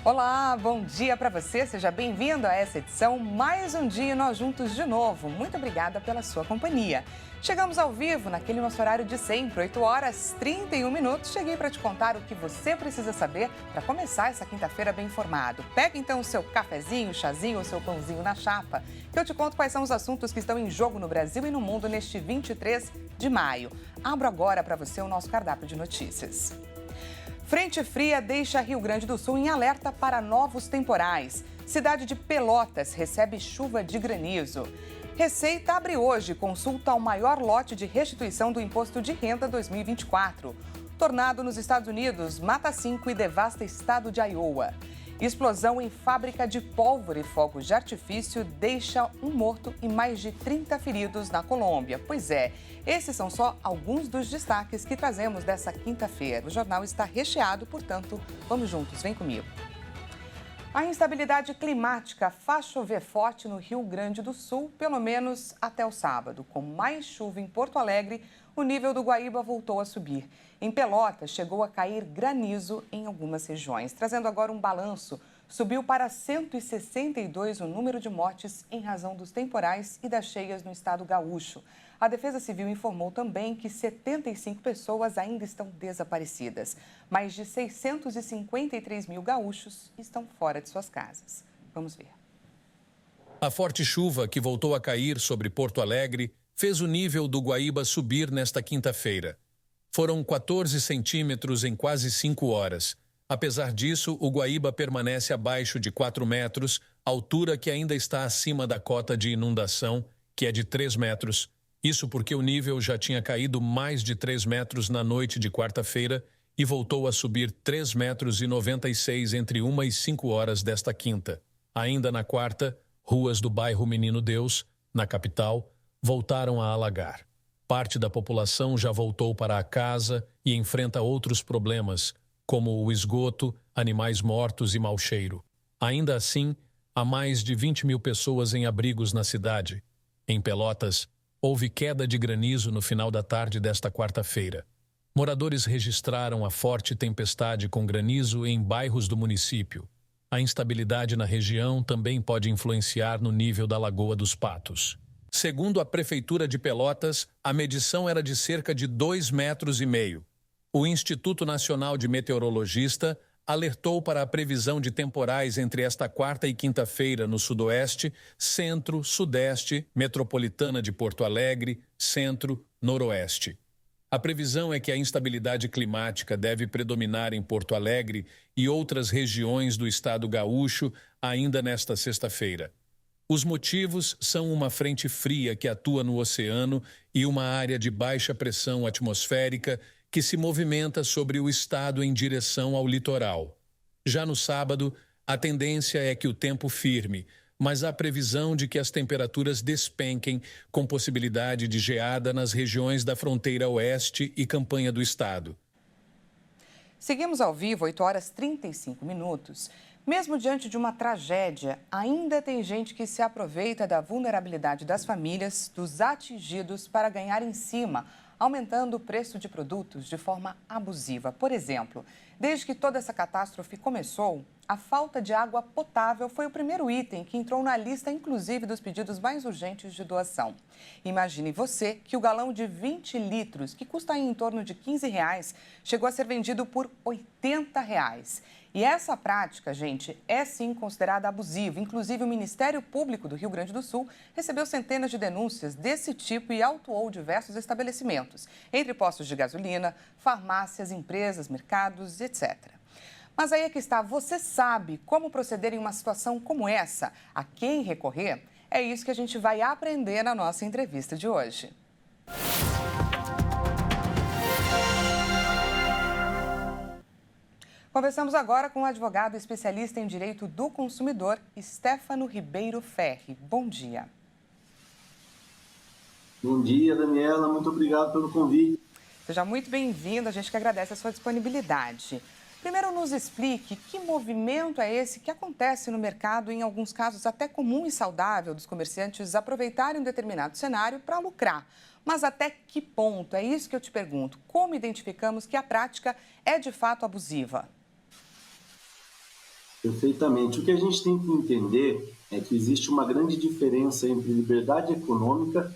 Olá, bom dia para você, seja bem-vindo a essa edição. Mais um dia e nós juntos de novo. Muito obrigada pela sua companhia. Chegamos ao vivo naquele nosso horário de sempre, 8 horas 31 minutos. Cheguei para te contar o que você precisa saber para começar essa quinta-feira bem informado. Pega então o seu cafezinho, chazinho ou seu pãozinho na chapa, que eu te conto quais são os assuntos que estão em jogo no Brasil e no mundo neste 23 de maio. Abro agora para você o nosso cardápio de notícias. Frente fria deixa Rio Grande do Sul em alerta para novos temporais. Cidade de Pelotas recebe chuva de granizo. Receita abre hoje consulta ao maior lote de restituição do Imposto de Renda 2024. Tornado nos Estados Unidos mata 5 e devasta estado de Iowa. Explosão em fábrica de pólvora e fogos de artifício deixa um morto e mais de 30 feridos na Colômbia. Pois é, esses são só alguns dos destaques que trazemos dessa quinta-feira. O jornal está recheado, portanto, vamos juntos, vem comigo. A instabilidade climática faz chover forte no Rio Grande do Sul, pelo menos até o sábado. Com mais chuva em Porto Alegre, o nível do Guaíba voltou a subir. Em Pelotas, chegou a cair granizo em algumas regiões. Trazendo agora um balanço, subiu para 162 o número de mortes em razão dos temporais e das cheias no estado gaúcho. A Defesa Civil informou também que 75 pessoas ainda estão desaparecidas. Mais de 653 mil gaúchos estão fora de suas casas. Vamos ver. A forte chuva que voltou a cair sobre Porto Alegre fez o nível do Guaíba subir nesta quinta-feira. Foram 14 centímetros em quase 5 horas. Apesar disso, o Guaíba permanece abaixo de 4 metros, altura que ainda está acima da cota de inundação, que é de 3 metros. Isso porque o nível já tinha caído mais de 3 metros na noite de quarta-feira e voltou a subir 3,96 metros entre 1 e 5 horas desta quinta. Ainda na quarta, ruas do bairro Menino Deus, na capital, voltaram a alagar. Parte da população já voltou para a casa e enfrenta outros problemas, como o esgoto, animais mortos e mau cheiro. Ainda assim, há mais de 20 mil pessoas em abrigos na cidade. Em Pelotas, houve queda de granizo no final da tarde desta quarta-feira. Moradores registraram a forte tempestade com granizo em bairros do município. A instabilidade na região também pode influenciar no nível da Lagoa dos Patos. Segundo a Prefeitura de Pelotas, a medição era de cerca de 2,5 metros. O Instituto Nacional de Meteorologista alertou para a previsão de temporais entre esta quarta e quinta-feira no Sudoeste, Centro, Sudeste, Metropolitana de Porto Alegre, Centro, Noroeste. A previsão é que a instabilidade climática deve predominar em Porto Alegre e outras regiões do estado gaúcho ainda nesta sexta-feira. Os motivos são uma frente fria que atua no oceano e uma área de baixa pressão atmosférica que se movimenta sobre o estado em direção ao litoral. Já no sábado, a tendência é que o tempo firme, mas há previsão de que as temperaturas despenquem, com possibilidade de geada nas regiões da fronteira oeste e campanha do estado. Seguimos ao vivo, 8 horas 35 minutos. Mesmo diante de uma tragédia, ainda tem gente que se aproveita da vulnerabilidade das famílias, dos atingidos, para ganhar em cima, aumentando o preço de produtos de forma abusiva. Por exemplo, desde que toda essa catástrofe começou, a falta de água potável foi o primeiro item que entrou na lista, inclusive, dos pedidos mais urgentes de doação. Imagine você que o galão de 20 litros, que custa aí em torno de R$15, chegou a ser vendido por R$80. E essa prática, gente, é sim considerada abusiva. Inclusive, o Ministério Público do Rio Grande do Sul recebeu centenas de denúncias desse tipo e autuou diversos estabelecimentos, entre postos de gasolina, farmácias, empresas, mercados, etc. Mas aí é que está, você sabe como proceder em uma situação como essa? A quem recorrer? É isso que a gente vai aprender na nossa entrevista de hoje. Conversamos agora com o advogado especialista em direito do consumidor, Stefano Ribeiro Ferri. Bom dia. Bom dia, Daniela. Muito obrigado pelo convite. Seja muito bem-vindo. A gente que agradece a sua disponibilidade. Primeiro, nos explique que movimento é esse que acontece no mercado, em alguns casos até comum e saudável, dos comerciantes aproveitarem um determinado cenário para lucrar. Mas até que ponto? É isso que eu te pergunto. Como identificamos que a prática é de fato abusiva? Perfeitamente. O que a gente tem que entender é que existe uma grande diferença entre liberdade econômica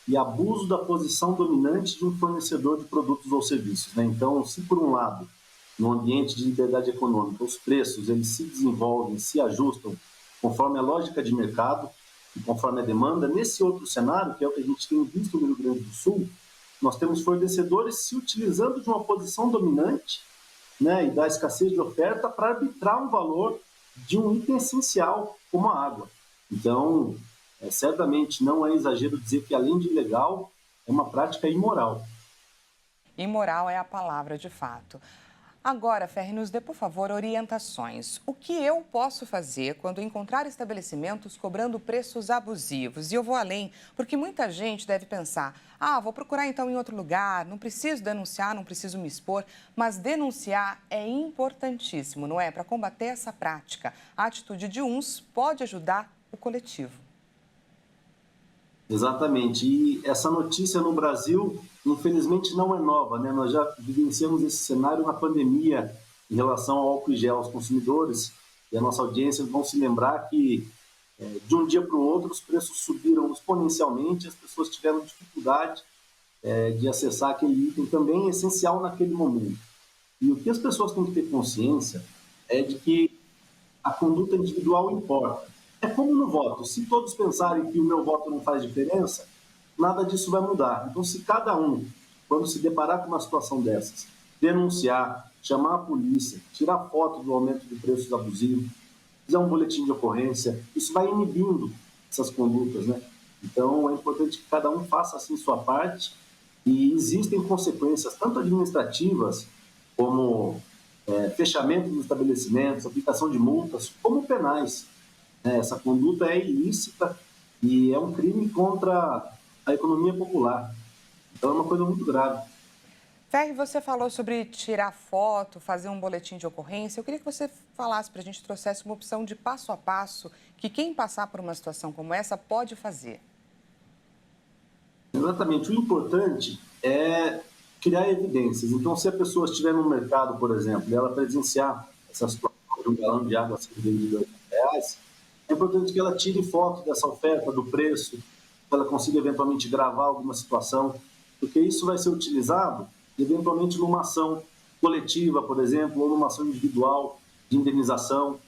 e abuso da posição dominante de um fornecedor de produtos ou serviços, né? Então, se por um lado, no ambiente de liberdade econômica, os preços eles se desenvolvem, se ajustam conforme a lógica de mercado e conforme a demanda, nesse outro cenário, que é o que a gente tem visto no Rio Grande do Sul, nós temos fornecedores se utilizando de uma posição dominante, né, e da escassez de oferta para arbitrar um valor de um item essencial como a água. Então, certamente não é exagero dizer que, além de ilegal, é uma prática imoral. Imoral é a palavra de fato. Agora, Ferri, nos dê, por favor, orientações. O que eu posso fazer quando encontrar estabelecimentos cobrando preços abusivos? E eu vou além, porque muita gente deve pensar, vou procurar então em outro lugar, não preciso denunciar, não preciso me expor. Mas denunciar é importantíssimo, não é? Para combater essa prática. A atitude de uns pode ajudar o coletivo. Exatamente. E essa notícia no Brasil, infelizmente, não é nova, né? Nós já vivenciamos esse cenário na pandemia em relação ao álcool em gel aos consumidores. E a nossa audiência vão se lembrar que, de um dia para o outro, os preços subiram exponencialmente, as pessoas tiveram dificuldade de acessar aquele item também essencial naquele momento. E o que as pessoas têm que ter consciência é de que a conduta individual importa. É como no voto. Se todos pensarem que o meu voto não faz diferença, nada disso vai mudar. Então, se cada um, quando se deparar com uma situação dessas, denunciar, chamar a polícia, tirar foto do aumento de preços abusivos, fizer um boletim de ocorrência, isso vai inibindo essas condutas, né? Então, é importante que cada um faça, assim, sua parte, e existem consequências, tanto administrativas, como fechamento dos estabelecimentos, aplicação de multas, como penais. Essa conduta é ilícita e é um crime contra a economia popular. Então, é uma coisa muito grave. Ferri, você falou sobre tirar foto, fazer um boletim de ocorrência. Eu queria que você falasse para a gente, trouxesse uma opção de passo a passo que quem passar por uma situação como essa pode fazer. Exatamente. O importante é criar evidências. Então, se a pessoa estiver no mercado, por exemplo, e ela presenciar essa situação de um galão de água sendo vendido a R$8, é importante que ela tire foto dessa oferta, do preço, que ela consiga eventualmente gravar alguma situação, porque isso vai ser utilizado eventualmente numa ação coletiva, por exemplo, ou numa ação individual de indenização,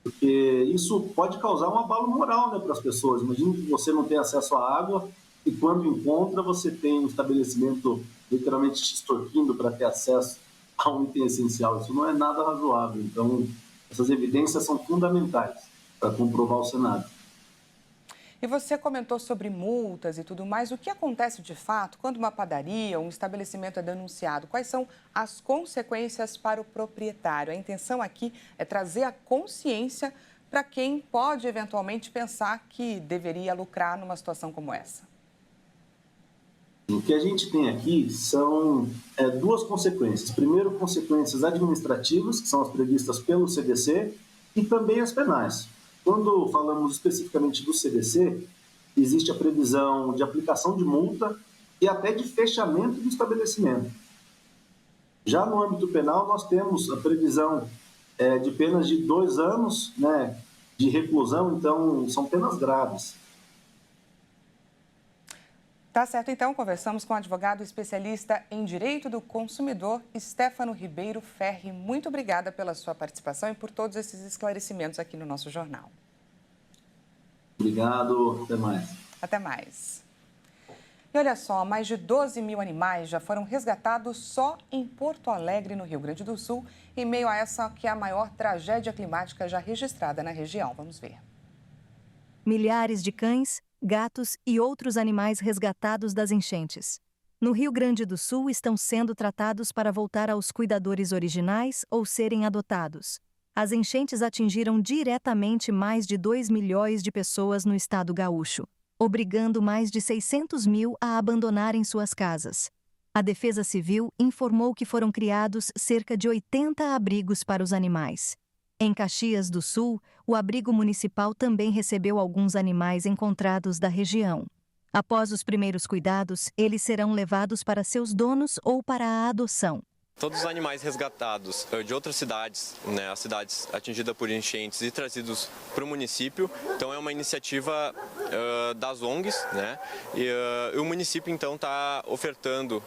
porque isso pode causar um abalo moral, né, para as pessoas. Imagina que você não tem acesso à água e quando encontra você tem um estabelecimento literalmente te extorquindo para ter acesso a um item essencial. Isso não é nada razoável. Então, essas evidências são fundamentais para comprovar o cenário. E você comentou sobre multas e tudo mais. O que acontece de fato quando uma padaria ou um estabelecimento é denunciado? Quais são as consequências para o proprietário? A intenção aqui é trazer a consciência para quem pode eventualmente pensar que deveria lucrar numa situação como essa. O que a gente tem aqui são duas consequências. Primeiro, consequências administrativas, que são as previstas pelo CDC, e também as penais. Quando falamos especificamente do CDC, existe a previsão de aplicação de multa e até de fechamento do estabelecimento. Já no âmbito penal, nós temos a previsão de penas de 2 anos, né, de reclusão, então são penas graves. Tá certo, então, conversamos com o advogado especialista em Direito do Consumidor, Stefano Ribeiro Ferri. Muito obrigada pela sua participação e por todos esses esclarecimentos aqui no nosso jornal. Obrigado, até mais. Até mais. E olha só, mais de 12 mil animais já foram resgatados só em Porto Alegre, no Rio Grande do Sul, em meio a essa que é a maior tragédia climática já registrada na região. Vamos ver. Milhares de cães, gatos e outros animais resgatados das enchentes. No Rio Grande do Sul estão sendo tratados para voltar aos cuidadores originais ou serem adotados. As enchentes atingiram diretamente mais de 2 milhões de pessoas no estado gaúcho, obrigando mais de 600 mil a abandonarem suas casas. A Defesa Civil informou que foram criados cerca de 80 abrigos para os animais. Em Caxias do Sul, o abrigo municipal também recebeu alguns animais encontrados da região. Após os primeiros cuidados, eles serão levados para seus donos ou para a adoção. Todos os animais resgatados de outras cidades, né, as cidades atingidas por enchentes e trazidos para o município, então é uma iniciativa das ONGs, né, e o município então está ofertando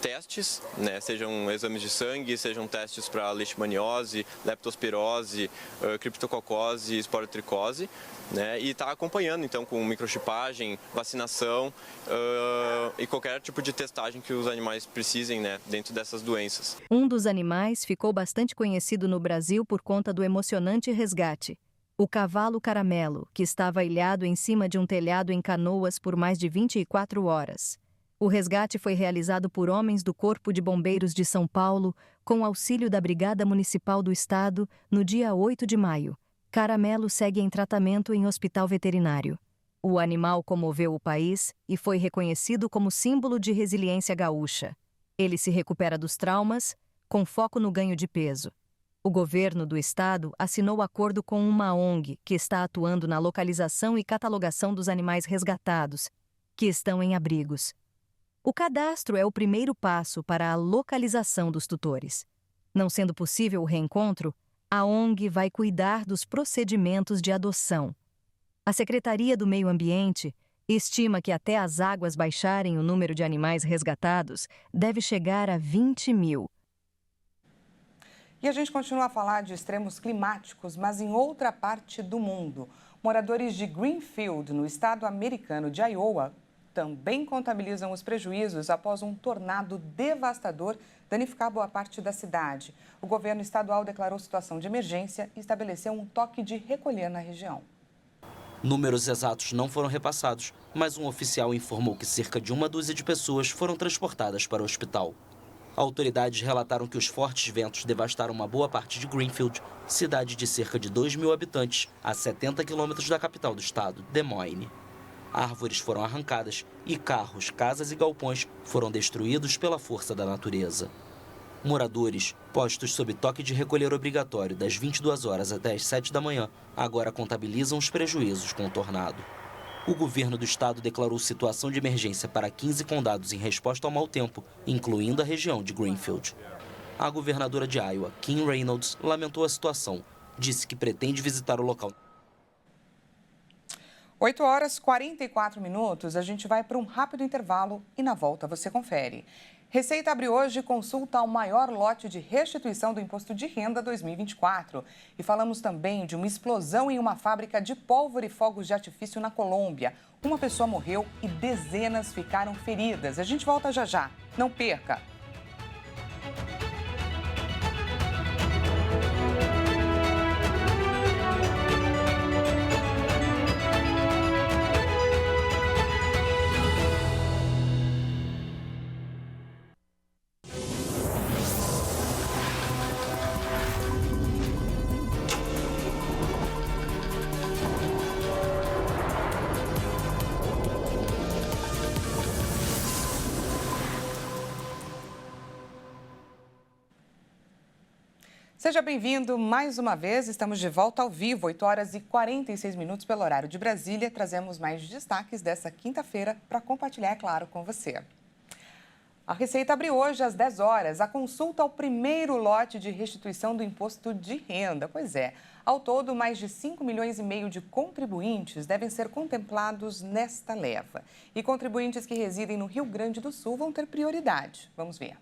testes, né, sejam exames de sangue, sejam testes para leishmaniose, leptospirose, criptococose, esporotricose, né, e está acompanhando então com microchipagem, vacinação e qualquer tipo de testagem que os animais precisem, né, dentro dessas doenças. Um dos animais ficou bastante conhecido no Brasil por conta do emocionante resgate. O cavalo caramelo, que estava ilhado em cima de um telhado em Canoas por mais de 24 horas. O resgate foi realizado por homens do Corpo de Bombeiros de São Paulo, com auxílio da Brigada Municipal do Estado, no dia 8 de maio. Caramelo segue em tratamento em hospital veterinário. O animal comoveu o país e foi reconhecido como símbolo de resiliência gaúcha. Ele se recupera dos traumas, com foco no ganho de peso. O governo do estado assinou acordo com uma ONG que está atuando na localização e catalogação dos animais resgatados, que estão em abrigos. O cadastro é o primeiro passo para a localização dos tutores. Não sendo possível o reencontro, a ONG vai cuidar dos procedimentos de adoção. A Secretaria do Meio Ambiente estima que até as águas baixarem o número de animais resgatados deve chegar a 20 mil. E a gente continua a falar de extremos climáticos, mas em outra parte do mundo. Moradores de Greenfield, no estado americano de Iowa, também contabilizam os prejuízos após um tornado devastador danificar boa parte da cidade. O governo estadual declarou situação de emergência e estabeleceu um toque de recolher na região. Números exatos não foram repassados, mas um oficial informou que cerca de uma dúzia de pessoas foram transportadas para o hospital. Autoridades relataram que os fortes ventos devastaram uma boa parte de Greenfield, cidade de cerca de 2.000 habitantes, a 70 quilômetros da capital do estado, Des Moines. Árvores foram arrancadas e carros, casas e galpões foram destruídos pela força da natureza. Moradores, postos sob toque de recolher obrigatório das 22 horas até as 7 da manhã, agora contabilizam os prejuízos com o tornado. O governo do estado declarou situação de emergência para 15 condados em resposta ao mau tempo, incluindo a região de Greenfield. A governadora de Iowa, Kim Reynolds, lamentou a situação. Disse que pretende visitar o local. 8 horas e 44 minutos, a gente vai para um rápido intervalo e na volta você confere. Receita abre hoje consulta ao maior lote de restituição do Imposto de Renda 2024. E falamos também de uma explosão em uma fábrica de pólvora e fogos de artifício na Colômbia. Uma pessoa morreu e dezenas ficaram feridas. A gente volta já já. Não perca! Seja bem-vindo mais uma vez, estamos de volta ao vivo, 8 horas e 46 minutos pelo horário de Brasília. Trazemos mais destaques dessa quinta-feira para compartilhar, é claro, com você. A Receita abre hoje às 10 horas a consulta ao primeiro lote de restituição do Imposto de Renda. Pois é, ao todo, mais de 5,5 milhões de contribuintes devem ser contemplados nesta leva. E contribuintes que residem no Rio Grande do Sul vão ter prioridade. Vamos ver.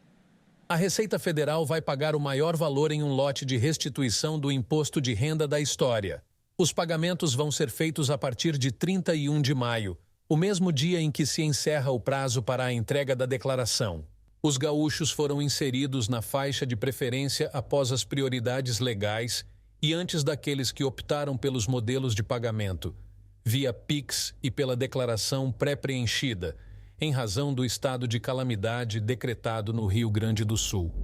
A Receita Federal vai pagar o maior valor em um lote de restituição do Imposto de Renda da história. Os pagamentos vão ser feitos a partir de 31 de maio, o mesmo dia em que se encerra o prazo para a entrega da declaração. Os gaúchos foram inseridos na faixa de preferência após as prioridades legais e antes daqueles que optaram pelos modelos de pagamento, via Pix e pela declaração pré-preenchida, em razão do estado de calamidade decretado no Rio Grande do Sul.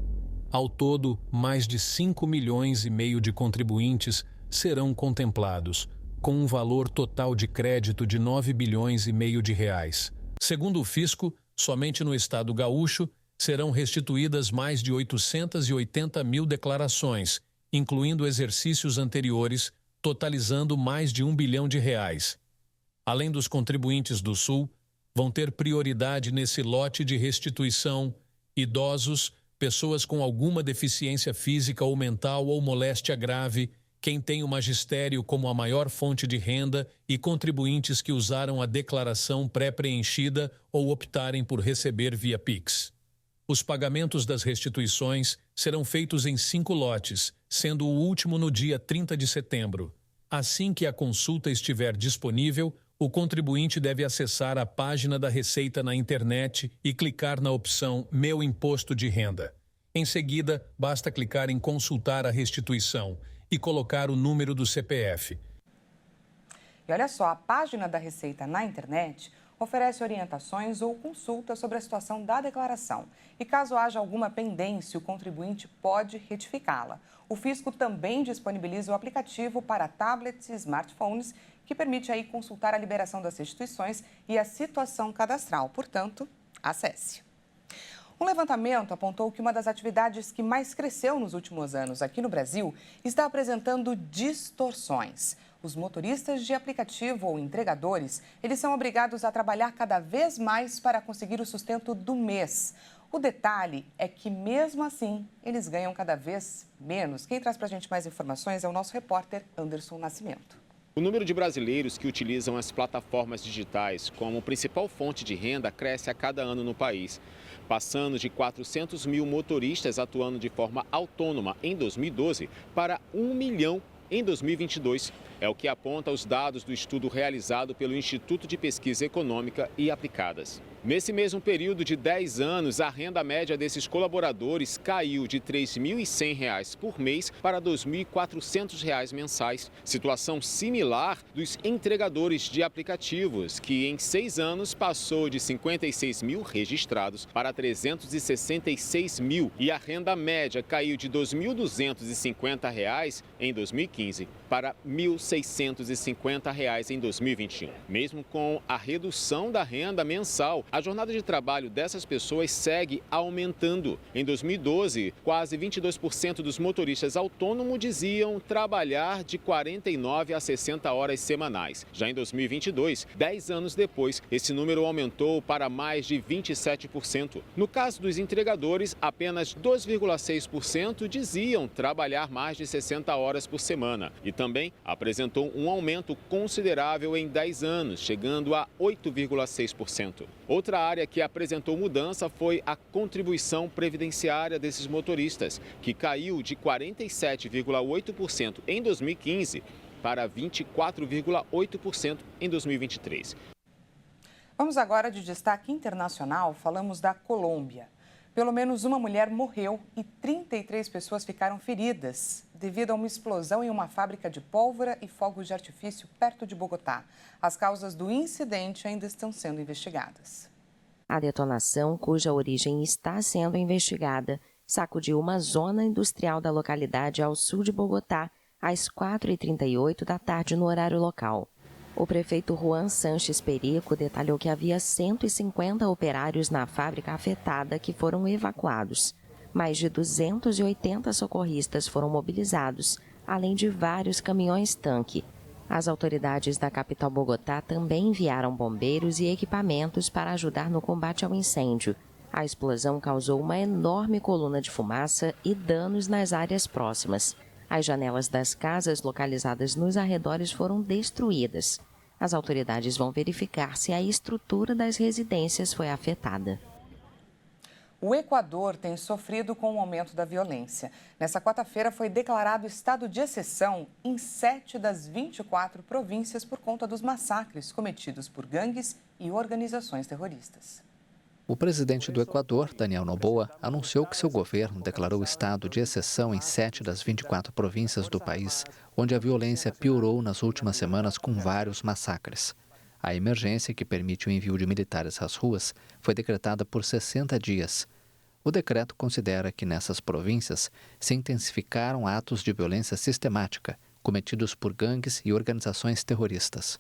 Ao todo, mais de 5,5 milhões de contribuintes serão contemplados, com um valor total de crédito de 9,5 bilhões de reais. Segundo o fisco, somente no estado gaúcho serão restituídas mais de 880 mil declarações, incluindo exercícios anteriores, totalizando mais de 1 bilhão de reais. Além dos contribuintes do Sul, vão ter prioridade nesse lote de restituição idosos, pessoas com alguma deficiência física ou mental ou moléstia grave, quem tem o magistério como a maior fonte de renda e contribuintes que usaram a declaração pré-preenchida ou optarem por receber via Pix. Os pagamentos das restituições serão feitos em 5 lotes, sendo o último no dia 30 de setembro. Assim que a consulta estiver disponível, o contribuinte deve acessar a página da Receita na internet e clicar na opção Meu Imposto de Renda. Em seguida, basta clicar em Consultar a restituição e colocar o número do CPF. E olha só, a página da Receita na internet oferece orientações ou consultas sobre a situação da declaração. E caso haja alguma pendência, o contribuinte pode retificá-la. O Fisco também disponibiliza o aplicativo para tablets e smartphones, que permite aí consultar a liberação das restituições e a situação cadastral. Portanto, acesse. Um levantamento apontou que uma das atividades que mais cresceu nos últimos anos aqui no Brasil está apresentando distorções. Os motoristas de aplicativo ou entregadores, eles são obrigados a trabalhar cada vez mais para conseguir o sustento do mês. O detalhe é que, mesmo assim, eles ganham cada vez menos. Quem traz para a gente mais informações é o nosso repórter Anderson Nascimento. O número de brasileiros que utilizam as plataformas digitais como principal fonte de renda cresce a cada ano no país, passando de 400 mil motoristas atuando de forma autônoma em 2012 para 1 milhão em 2022. É o que aponta os dados do estudo realizado pelo Instituto de Pesquisa Econômica e Aplicadas. Nesse mesmo período de 10 anos, a renda média desses colaboradores caiu de R$ 3.100 por mês para R$ 2.400 mensais. Situação similar dos entregadores de aplicativos, que em 6 anos passou de 56 mil registrados para 366 mil. E a renda média caiu de R$ 2.250 em 2015 para R$ 1.650 em 2021. Mesmo com a redução da renda mensal, a jornada de trabalho dessas pessoas segue aumentando. Em 2012, quase 22% dos motoristas autônomos diziam trabalhar de 49 a 60 horas semanais. Já em 2022, 10 anos depois, esse número aumentou para mais de 27%. No caso dos entregadores, apenas 2,6% diziam trabalhar mais de 60 horas por semana. E também apresentou um aumento considerável em 10 anos, chegando a 8,6%. Outra área que apresentou mudança foi a contribuição previdenciária desses motoristas, que caiu de 47,8% em 2015 para 24,8% em 2023. Vamos agora de destaque internacional, falamos da Colômbia. Pelo menos uma mulher morreu e 33 pessoas ficaram feridas devido a uma explosão em uma fábrica de pólvora e fogos de artifício perto de Bogotá. As causas do incidente ainda estão sendo investigadas. A detonação, cuja origem está sendo investigada, sacudiu uma zona industrial da localidade ao sul de Bogotá às 4h38 da tarde no horário local. O prefeito Juan Sanches Perico detalhou que havia 150 operários na fábrica afetada que foram evacuados. Mais de 280 socorristas foram mobilizados, além de vários caminhões-tanque. As autoridades da capital Bogotá também enviaram bombeiros e equipamentos para ajudar no combate ao incêndio. A explosão causou uma enorme coluna de fumaça e danos nas áreas próximas. As janelas das casas localizadas nos arredores foram destruídas. As autoridades vão verificar se a estrutura das residências foi afetada. O Equador tem sofrido com o aumento da violência. Nessa quarta-feira foi declarado estado de exceção em 7 das 24 províncias por conta dos massacres cometidos por gangues e organizações terroristas. O presidente do Equador, Daniel Noboa, anunciou que seu governo declarou estado de exceção em 7 das 24 províncias do país, onde a violência piorou nas últimas semanas com vários massacres. A emergência, que permite o envio de militares às ruas, foi decretada por 60 dias. O decreto considera que nessas províncias se intensificaram atos de violência sistemática, cometidos por gangues e organizações terroristas.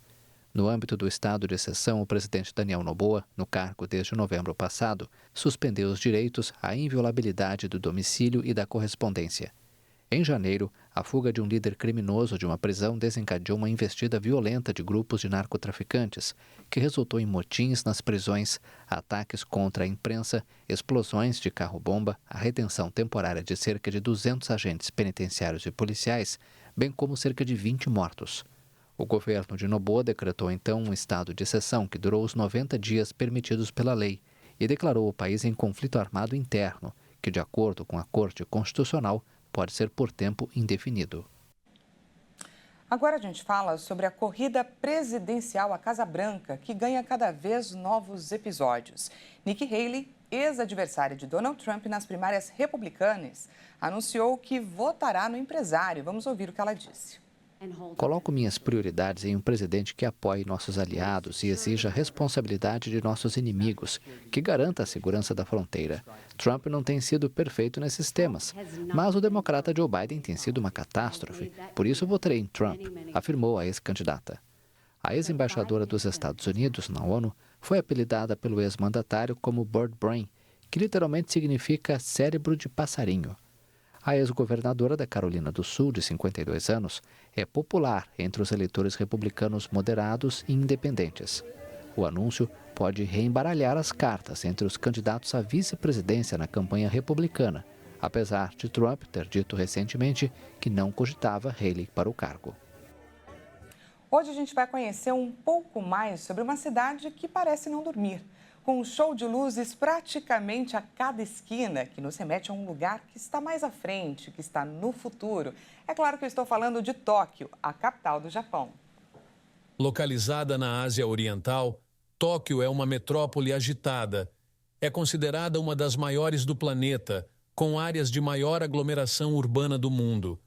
No âmbito do estado de exceção, o presidente Daniel Noboa, no cargo desde novembro passado, suspendeu os direitos à inviolabilidade do domicílio e da correspondência. Em janeiro, a fuga de um líder criminoso de uma prisão desencadeou uma investida violenta de grupos de narcotraficantes, que resultou em motins nas prisões, ataques contra a imprensa, explosões de carro-bomba, a retenção temporária de cerca de 200 agentes penitenciários e policiais, bem como cerca de 20 mortos. O governo de Noboa decretou então um estado de exceção que durou os 90 dias permitidos pela lei e declarou o país em conflito armado interno, que, de acordo com a Corte Constitucional, pode ser por tempo indefinido. Agora a gente fala sobre a corrida presidencial à Casa Branca, que ganha cada vez novos episódios. Nikki Haley, ex-adversária de Donald Trump nas primárias republicanas, anunciou que votará no empresário. Vamos ouvir o que ela disse. Coloco minhas prioridades em um presidente que apoie nossos aliados e exija a responsabilidade de nossos inimigos, que garanta a segurança da fronteira. Trump não tem sido perfeito nesses temas, mas o democrata Joe Biden tem sido uma catástrofe. Por isso votarei em Trump, afirmou a ex-candidata. A ex-embaixadora dos Estados Unidos na ONU foi apelidada pelo ex-mandatário como Bird Brain, que literalmente significa cérebro de passarinho. A ex-governadora da Carolina do Sul, de 52 anos, é popular entre os eleitores republicanos moderados e independentes. O anúncio pode reembaralhar as cartas entre os candidatos à vice-presidência na campanha republicana, apesar de Trump ter dito recentemente que não cogitava Haley para o cargo. Hoje a gente vai conhecer um pouco mais sobre uma cidade que parece não dormir, com um show de luzes praticamente a cada esquina, que nos remete a um lugar que está mais à frente, que está no futuro. É claro que eu estou falando de Tóquio, a capital do Japão. Localizada na Ásia Oriental, Tóquio é uma metrópole agitada. É considerada uma das maiores do planeta, com áreas de maior aglomeração urbana do mundo.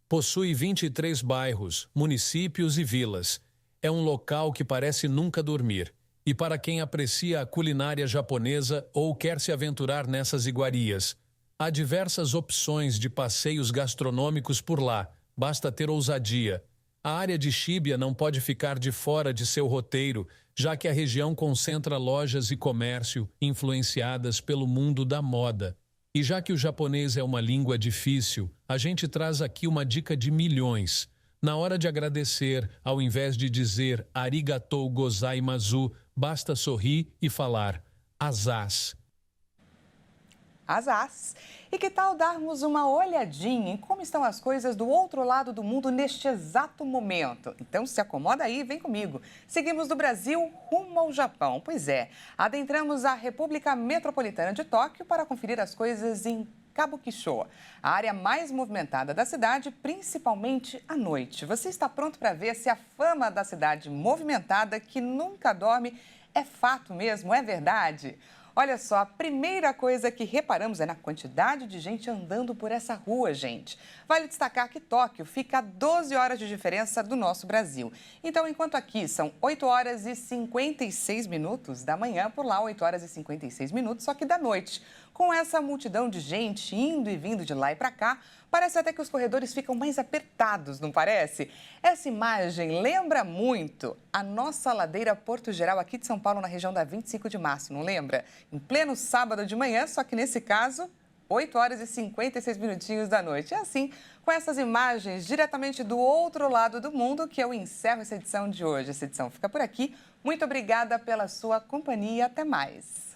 Possui 23 bairros, municípios e vilas. É um local que parece nunca dormir. E para quem aprecia a culinária japonesa ou quer se aventurar nessas iguarias, há diversas opções de passeios gastronômicos por lá, basta ter ousadia. A área de Shibuya não pode ficar de fora de seu roteiro, já que a região concentra lojas e comércio influenciadas pelo mundo da moda. E já que o japonês é uma língua difícil, a gente traz aqui uma dica de milhões. Na hora de agradecer, ao invés de dizer arigatou gozaimasu, basta sorrir e falar asas. Asas. E que tal darmos uma olhadinha em como estão as coisas do outro lado do mundo neste exato momento? Então se acomoda aí, vem comigo. Seguimos do Brasil rumo ao Japão. Pois é, adentramos a República Metropolitana de Tóquio para conferir as coisas em Kabukicho, a área mais movimentada da cidade, principalmente à noite. Você está pronto para ver se a fama da cidade movimentada, que nunca dorme, é fato mesmo, é verdade? Olha só, a primeira coisa que reparamos é na quantidade de gente andando por essa rua, gente. Vale destacar que Tóquio fica a 12 horas de diferença do nosso Brasil. Então, enquanto aqui são 8 horas e 56 minutos da manhã, por lá 8 horas e 56 minutos, só que da noite. Com essa multidão de gente indo e vindo de lá e para cá, parece até que os corredores ficam mais apertados, não parece? Essa imagem lembra muito a nossa ladeira Porto Geral aqui de São Paulo, na região da 25 de março, não lembra? Em pleno sábado de manhã, só que nesse caso, 8 horas e 56 minutinhos da noite. É assim, com essas imagens diretamente do outro lado do mundo, que eu encerro essa edição de hoje. Essa edição fica por aqui. Muito obrigada pela sua companhia. Até mais.